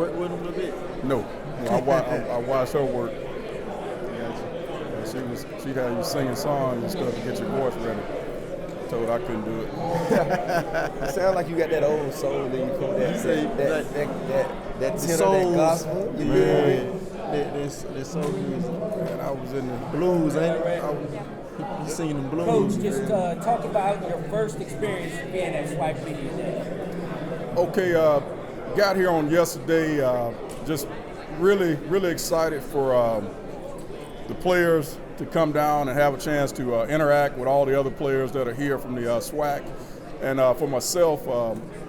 work with him a little bit? No. I watched her work. She'd have you singing songs and stuff to get your voice ready. Told I couldn't do it. It sounds like you got that old soul in you, that tenor, that gospel. That soul music. And I was in the blues, ain't it? You singing them blues. Coach, just talk about your first experience being at SWAC Media Day. Okay, got here on yesterday. Just really excited for the players to come down and have a chance to interact with all the other players that are here from the SWAC. And for myself,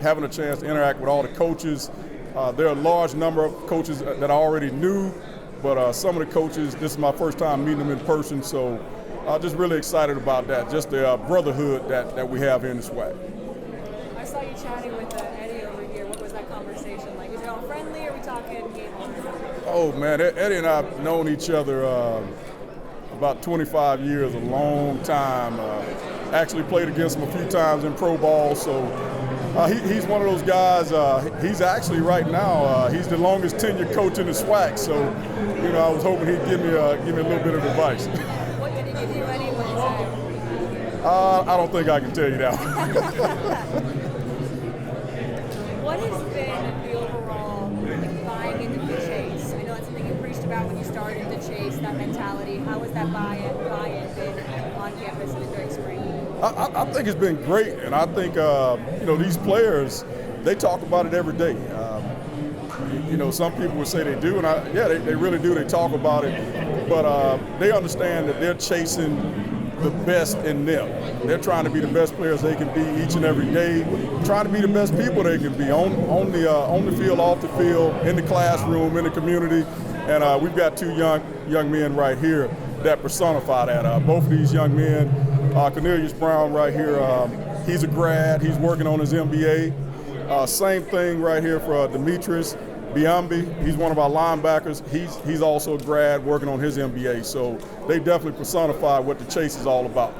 having a chance to interact with all the coaches. There are a large number of coaches that I already knew, but some of the coaches, this is my first time meeting them in person, so just really excited about that, just the brotherhood that we have here in the SWAC. I saw you chatting with Eddie over here. What was that conversation like? Was it all friendly, or are we talking game on? Oh man, Eddie and I have known each other about 25 years, a long time. Actually played against him a few times in pro ball, so he's one of those guys. He's actually right now, he's the longest tenured coach in the SWAC, so I was hoping he'd give me a little bit of advice. What did he give you, Eddie? What did he say? I don't think I can tell you that. What has been the overall buying into the chase? I know that's something you preached about when you started the chase, that mentality. How has that buy-in been on campus during spring? I think it's been great, and I think these players, they talk about it every day. Some people would say they do, and they really do. They talk about it, but they understand that they're chasing the best in them. They're trying to be the best players they can be each and every day, trying to be the best people they can be on the field, off the field, in the classroom, in the community, and we've got two young men right here that personify that. Both of these young men. Cornelius Brown right here, he's a grad, he's working on his MBA. Same thing right here for Demetrius Biambi, he's one of our linebackers. He's also a grad working on his MBA, so they definitely personify what the chase is all about.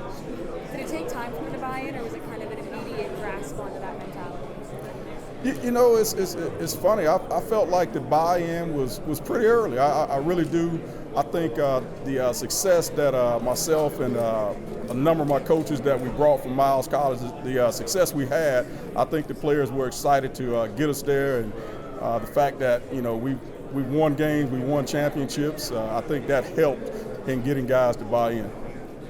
Did it take time for you to buy in, or was it kind of an immediate grasp onto that mentality? It's funny. I felt like the buy-in was pretty early. I really do. I think the success that myself and a number of my coaches that we brought from Miles College, the success we had, I think the players were excited to get us there, and the fact that we've won games, we won championships. I think that helped in getting guys to buy in.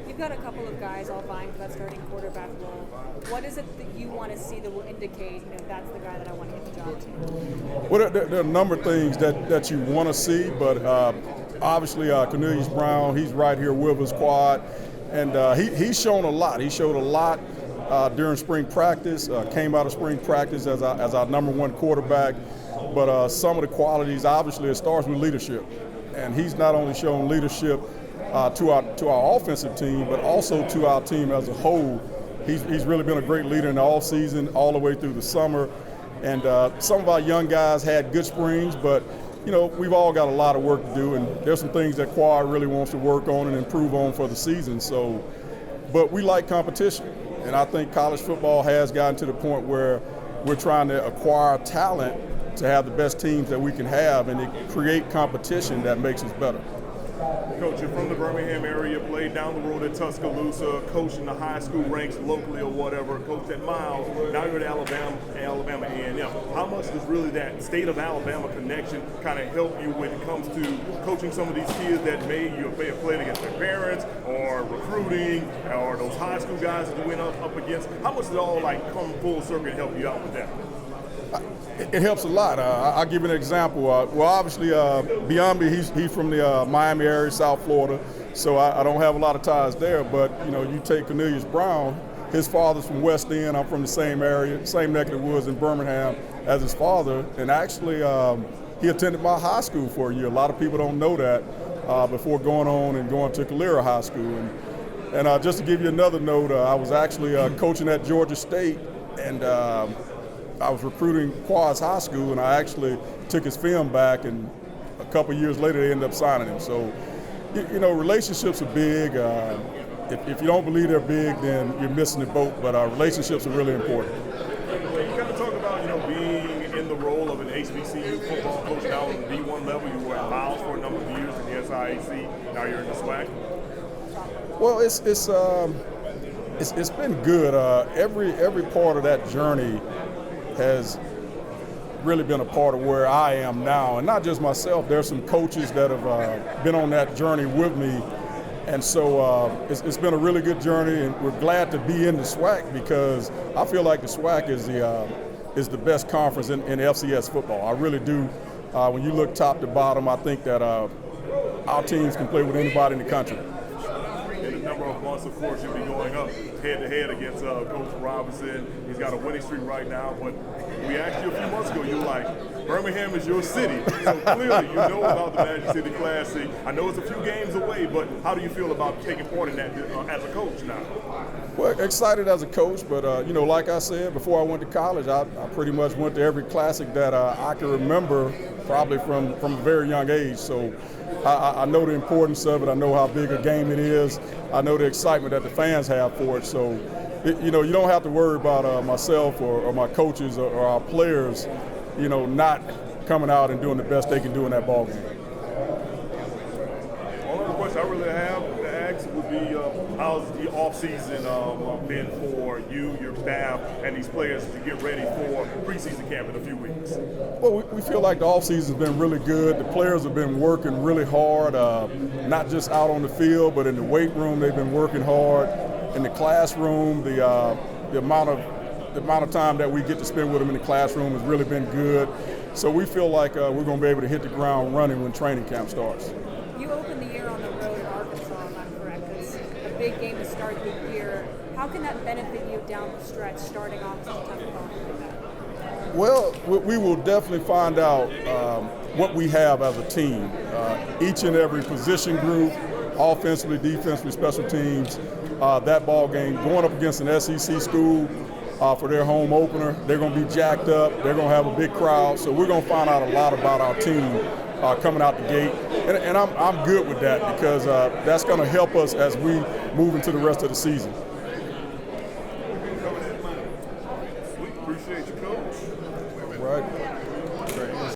You've got a couple of guys all vying for that starting quarterback role. What is it that you want to see that will indicate, that's the guy that I want to get the job to? Well, there are a number of things that you want to see, but obviously Cornelius Brown, he's right here with us, quad, and he's shown a lot. He showed a lot during spring practice, came out of spring practice as our number one quarterback, but some of the qualities, obviously, it starts with leadership, and he's not only shown leadership to our offensive team, but also to our team as a whole. He's really been a great leader in the off season, all the way through the summer. And some of our young guys had good springs, but we've all got a lot of work to do, and there's some things that Quad really wants to work on and improve on for the season. So, but we like competition, and I think college football has gotten to the point where we're trying to acquire talent to have the best teams that we can have, and to create competition that makes us better. Coach, you're from the Birmingham area, played down the road at Tuscaloosa, coached in the high school ranks locally or whatever, coached at Miles, now you're at Alabama A&M. How much does really that state of Alabama connection kind of help you when it comes to coaching some of these kids that may have played against their parents, or recruiting, or those high school guys that you went up against? How much does it all come full circle and help you out with that? It helps a lot. I'll give you an example. Well, obviously, Biambi, he's from the Miami area, South Florida, so I don't have a lot of ties there. But, you take Cornelius Brown, his father's from West End. I'm from the same area, same neck of the woods in Birmingham as his father. And actually, he attended my high school for a year. A lot of people don't know that before going on and going to Calera High School. And just to give you another note, I was actually coaching at Georgia State, and I was recruiting Quad's high school, and I actually took his film back, and a couple years later they ended up signing him. So, relationships are big. If you don't believe they're big, then you're missing the boat, but relationships are really important. You kind of talk about, being in the role of an HBCU football coach now on the D1 level? You were at Miles for a number of years in the SIAC. Now you're in the SWAC. Well, it's been good. Every part of that journey has really been a part of where I am now, and not just myself. There's some coaches that have been on that journey with me, and so it's been a really good journey. And we're glad to be in the SWAC because I feel like the SWAC is the best conference in FCS football. I really do. When you look top to bottom, I think that our teams can play with anybody in the country. In a number of months, of course, you'll be going up head-to-head against Coach Robinson. He's got a winning streak right now, but we asked you a few months ago, you were like, Birmingham is your city. So clearly you know about the Magic City Classic. I know it's a few games away, but how do you feel about taking part in that as a coach now? Well, excited as a coach, but like I said, before I went to college, I pretty much went to every classic that I can remember, probably from a very young age. So I know the importance of it. I know how big a game it is. I know the excitement that the fans have for it. So, you don't have to worry about myself or my coaches or our players, not coming out and doing the best they can do in that ball game. One other question I really have to ask would be, how's the offseason been for you, your staff, and these players to get ready for preseason camp in a few weeks? Well, we feel like the offseason's been really good. The players have been working really hard, not just out on the field, but in the weight room they've been working hard. In the classroom, the amount of time that we get to spend with them in the classroom has really been good. So we feel like we're going to be able to hit the ground running when training camp starts. You opened the year on the road at Arkansas, if I'm correct. It's a big game to start the year. How can that benefit you down the stretch, starting off some tough opponent like that? Well, we will definitely find out what we have as a team. Each and every position group, offensively, defensively, special teams, that ball game, going up against an SEC school for their home opener, they're going to be jacked up. They're going to have a big crowd. So we're going to find out a lot about our team coming out the gate. And I'm good with that because that's going to help us as we move into the rest of the season. We appreciate you, Coach. Right.